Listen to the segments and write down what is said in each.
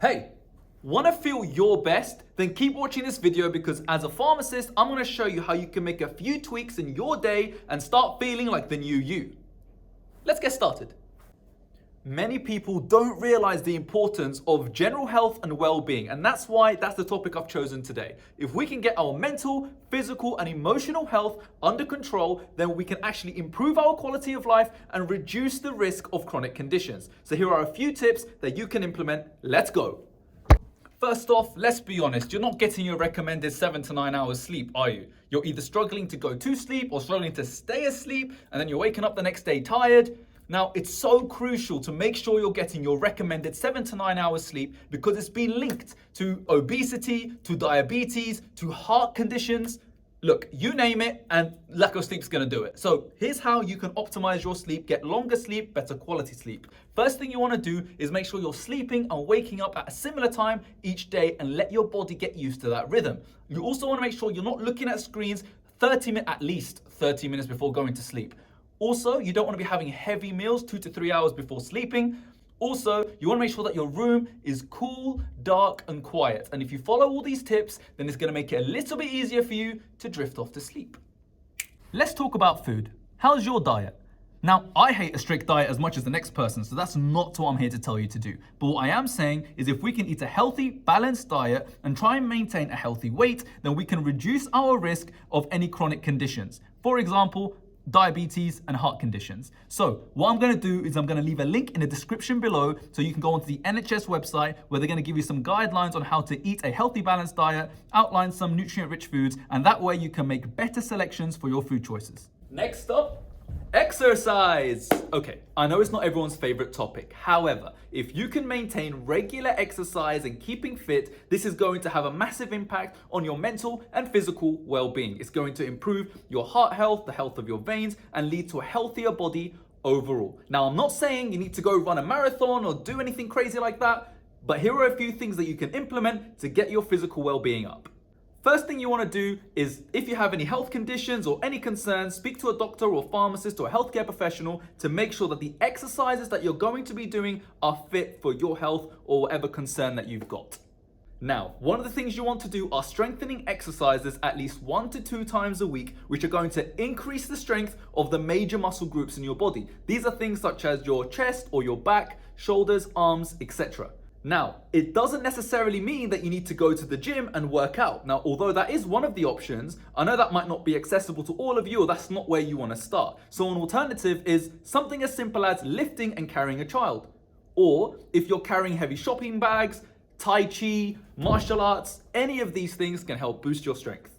Hey, want to feel your best? Then keep watching this video because as a pharmacist, I'm going to show you how you can make a few tweaks in your day and start feeling like the new you. Let's get started. Many people don't realize the importance of general health and well-being, and that's the topic I've chosen today. If we can get our mental, physical, and emotional health under control, then we can actually improve our quality of life and reduce the risk of chronic conditions. So here are a few tips that you can implement. Let's go. First off, let's be honest, you're not getting your recommended 7 to 9 hours sleep, are you? You're either struggling to go to sleep or struggling to stay asleep, and then you're waking up the next day tired. Now, it's so crucial to make sure you're getting your recommended 7 to 9 hours sleep because it's been linked to obesity, to diabetes, to heart conditions. Look, you name it, and lack of sleep is going to do it. So here's how you can optimize your sleep, get longer sleep, better quality sleep. First thing you want to do is make sure you're sleeping and waking up at a similar time each day and let your body get used to that rhythm. You also want to make sure you're not looking at screens at least 30 minutes before going to sleep. Also, you don't want to be having heavy meals 2 to 3 hours before sleeping. Also, you want to make sure that your room is cool, dark, and quiet. And if you follow all these tips, then it's going to make it a little bit easier for you to drift off to sleep. Let's talk about food. How's your diet? Now, I hate a strict diet as much as the next person, so that's not what I'm here to tell you to do. But what I am saying is if we can eat a healthy, balanced diet and try and maintain a healthy weight, then we can reduce our risk of any chronic conditions. For example, diabetes and heart conditions. So what I'm going to do is I'm going to leave a link in the description below so you can go onto the NHS website where they're going to give you some guidelines on how to eat a healthy balanced diet, outline some nutrient rich foods, and that way you can make better selections for your food choices. Next up, exercise. Okay, I know it's not everyone's favorite topic. However, if you can maintain regular exercise and keeping fit, this is going to have a massive impact on your mental and physical well-being. It's going to improve your heart health, the health of your veins, and lead to a healthier body overall. Now, I'm not saying you need to go run a marathon or do anything crazy like that, but here are a few things that you can implement to get your physical well-being up. First thing you want to do is, if you have any health conditions or any concerns, speak to a doctor or pharmacist or a healthcare professional to make sure that the exercises that you're going to be doing are fit for your health or whatever concern that you've got. Now, one of the things you want to do are strengthening exercises at least 1 to 2 times a week, which are going to increase the strength of the major muscle groups in your body. These are things such as your chest or your back, shoulders, arms, etc. Now, it doesn't necessarily mean that you need to go to the gym and work out. Now, although that is one of the options, I know that might not be accessible to all of you, or that's not where you want to start. So an alternative is something as simple as lifting and carrying a child. Or if you're carrying heavy shopping bags, Tai Chi, martial arts, any of these things can help boost your strength.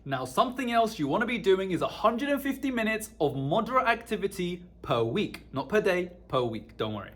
Now, something else you want to be doing is 150 minutes of moderate activity per week. Not per day, per week, don't worry.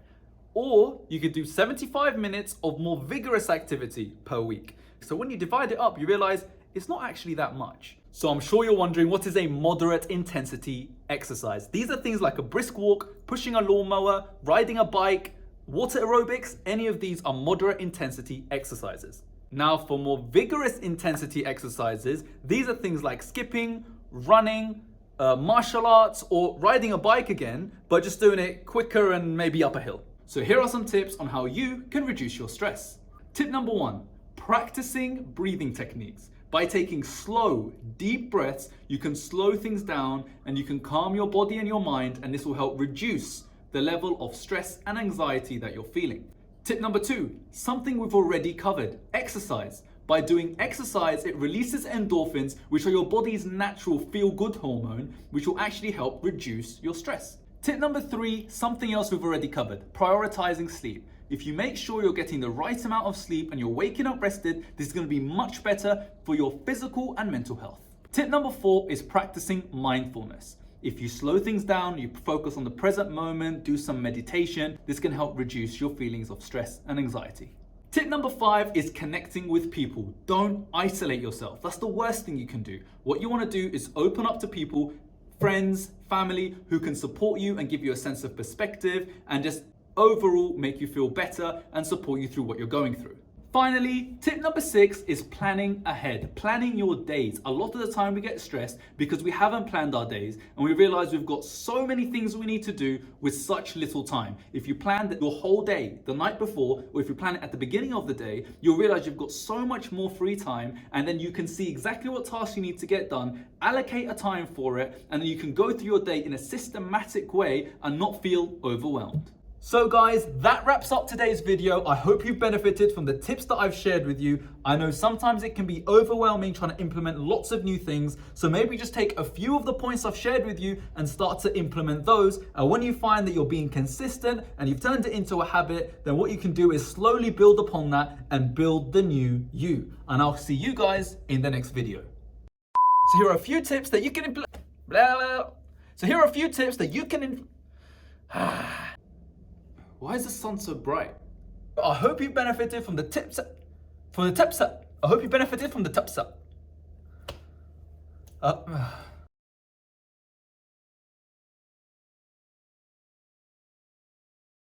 Or you could do 75 minutes of more vigorous activity per week. So when you divide it up, you realize it's not actually that much. So I'm sure you're wondering, what is a moderate intensity exercise? These are things like a brisk walk, pushing a lawnmower, riding a bike, water aerobics. Any of these are moderate intensity exercises. Now, for more vigorous intensity exercises, these are things like skipping, running, martial arts, or riding a bike again, but just doing it quicker and maybe up a hill. So here are some tips on how you can reduce your stress. Tip number 1, practicing breathing techniques. By taking slow, deep breaths, you can slow things down and you can calm your body and your mind, and this will help reduce the level of stress and anxiety that you're feeling. Tip number 2, something we've already covered, exercise. By doing exercise, it releases endorphins, which are your body's natural feel-good hormone, which will actually help reduce your stress. Tip number 3, something else we've already covered, prioritizing sleep. If you make sure you're getting the right amount of sleep and you're waking up rested, this is going to be much better for your physical and mental health. Tip number 4 is practicing mindfulness. If you slow things down, you focus on the present moment, do some meditation, this can help reduce your feelings of stress and anxiety. Tip number 5 is connecting with people. Don't isolate yourself. That's the worst thing you can do. What you want to do is open up to people, friends, family, who can support you and give you a sense of perspective and just overall make you feel better and support you through what you're going through. Finally, tip number 6 is planning ahead, planning your days. A lot of the time we get stressed because we haven't planned our days and we realize we've got so many things we need to do with such little time. If you plan your whole day the night before, or if you plan it at the beginning of the day, you'll realize you've got so much more free time, and then you can see exactly what tasks you need to get done, allocate a time for it, and then you can go through your day in a systematic way and not feel overwhelmed. So guys, that wraps up today's video. I hope you've benefited from the tips that I've shared with you. I know sometimes it can be overwhelming trying to implement lots of new things. So maybe just take a few of the points I've shared with you and start to implement those. And when you find that you're being consistent and you've turned it into a habit, then what you can do is slowly build upon that and build the new you. And I'll see you guys in the next video. So here are a few tips that you can implement. So here are a few tips that you can Why is the sun so bright? I hope you benefited from the tips. I hope you benefited from the tips.